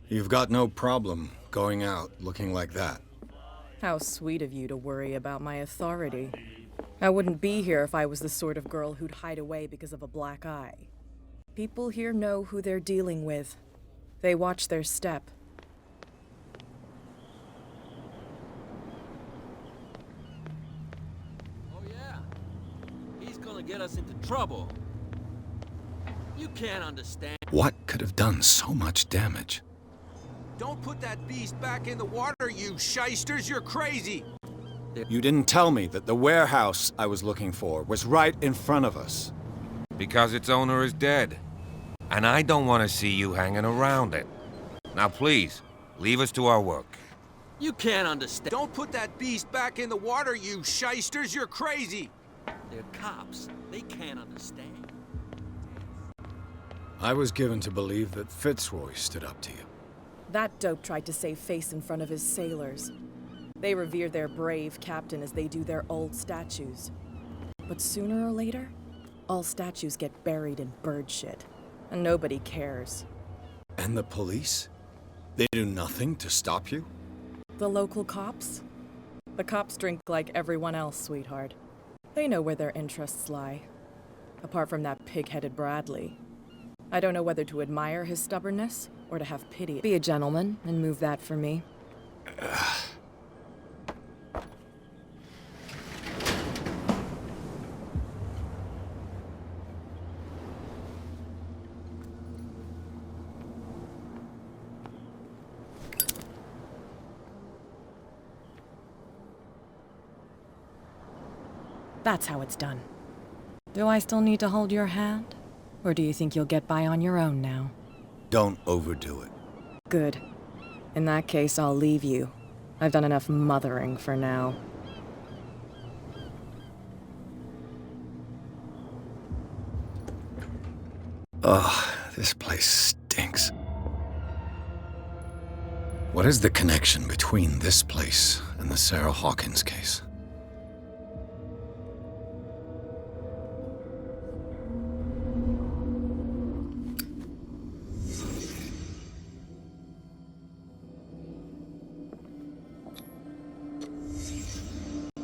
You've got no problem going out looking like that. How sweet of you to worry about my authority. I wouldn't be here if I was the sort of girl who'd hide away because of a black eye. People here know who they're dealing with. They watch their step. Oh, yeah. He's gonna get us into trouble. You can't understand. What could have done so much damage? Don't put that beast back in the water, you shysters! You're crazy! You didn't tell me that the warehouse I was looking for was right in front of us. Because its owner is dead. And I don't want to see you hanging around it. Now please, leave us to our work. You can't understand. Don't put that beast back in the water, you shysters! You're crazy! They're cops. They can't understand. I was given to believe that Fitzroy stood up to you. That dope tried to save face in front of his sailors. They revere their brave captain as they do their old statues. But sooner or later, all statues get buried in bird shit, and nobody cares. And the police? They do nothing to stop you? The local cops? The cops drink like everyone else, sweetheart. They know where their interests lie. Apart from that pig-headed Bradley. I don't know whether to admire his stubbornness or to have pity. Be a gentleman and move that for me. That's how it's done. Do I still need to hold your hand? Or do you think you'll get by on your own now? Don't overdo it. Good. In that case, I'll leave you. I've done enough mothering for now. Ugh, this place stinks. What is the connection between this place and the Sarah Hawkins case?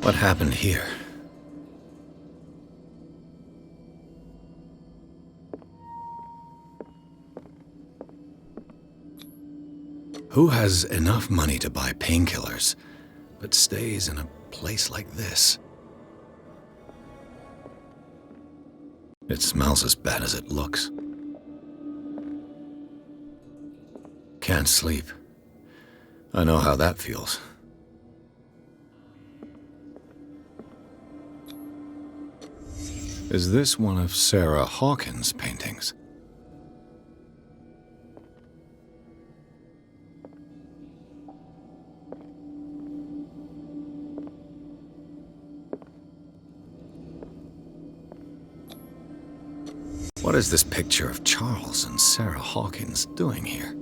What happened here? Who has enough money to buy painkillers, but stays in a place like this? It smells as bad as it looks. Can't sleep. I know how that feels. Is this one of Sarah Hawkins' paintings? What is this picture of Charles and Sarah Hawkins doing here?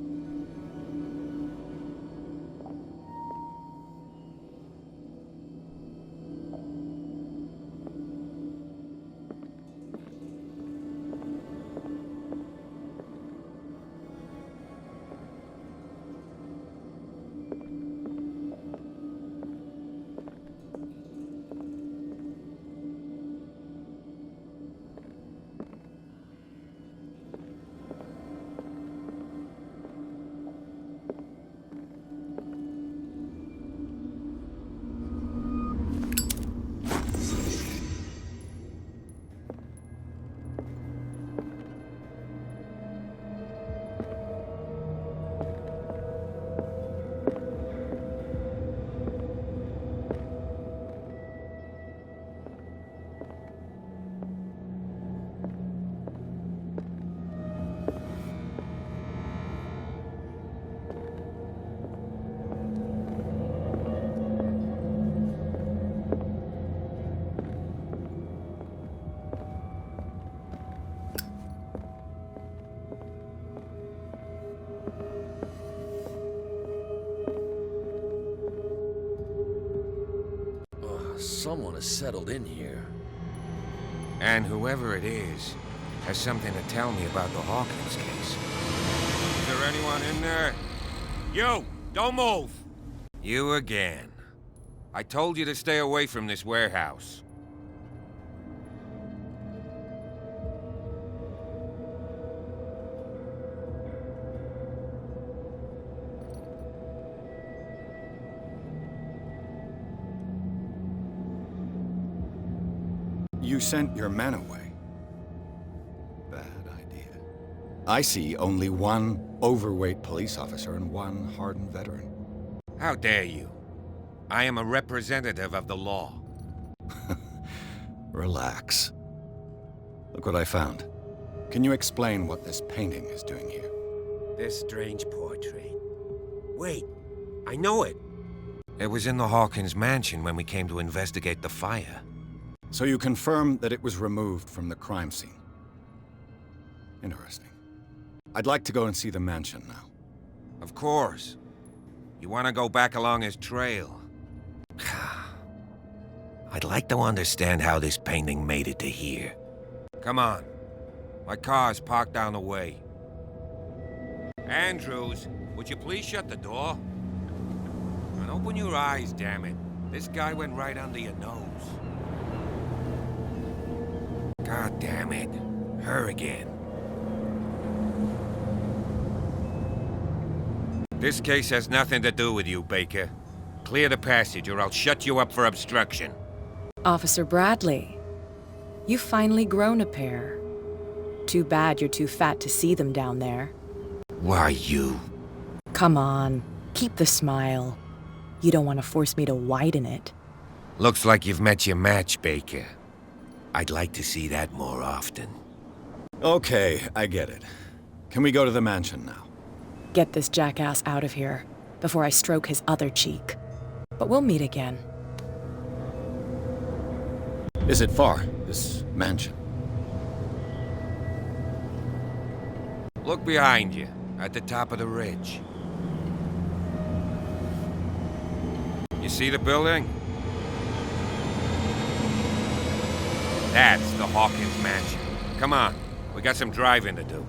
Someone has settled in here. And whoever it is has something to tell me about the Hawkins case. Is there anyone in there? You! Don't move! You again. I told you to stay away from this warehouse. You sent your men away. Bad idea. I see only one overweight police officer and one hardened veteran. How dare you? I am a representative of the law. Relax. Look what I found. Can you explain what this painting is doing here? This strange portrait. Wait, I know it. It was in the Hawkins mansion when we came to investigate the fire. So you confirm that it was removed from the crime scene. Interesting. I'd like to go and see the mansion now. Of course. You want to go back along his trail? I'd like to understand how this painting made it to here. Come on. My car's parked down the way. Andrews, would you please shut the door? And open your eyes, damn it. This guy went right under your nose. God damn it. Her again. This case has nothing to do with you, Baker. Clear the passage or I'll shut you up for obstruction. Officer Bradley, you've finally grown a pair. Too bad you're too fat to see them down there. Why, you? Come on, keep the smile. You don't want to force me to widen it. Looks like you've met your match, Baker. I'd like to see that more often. Okay, I get it. Can we go to the mansion now? Get this jackass out of here before I stroke his other cheek. But we'll meet again. Is it far, this mansion? Look behind you, at the top of the ridge. You see the building? That's the Hawkins mansion. Come on, we got some driving to do.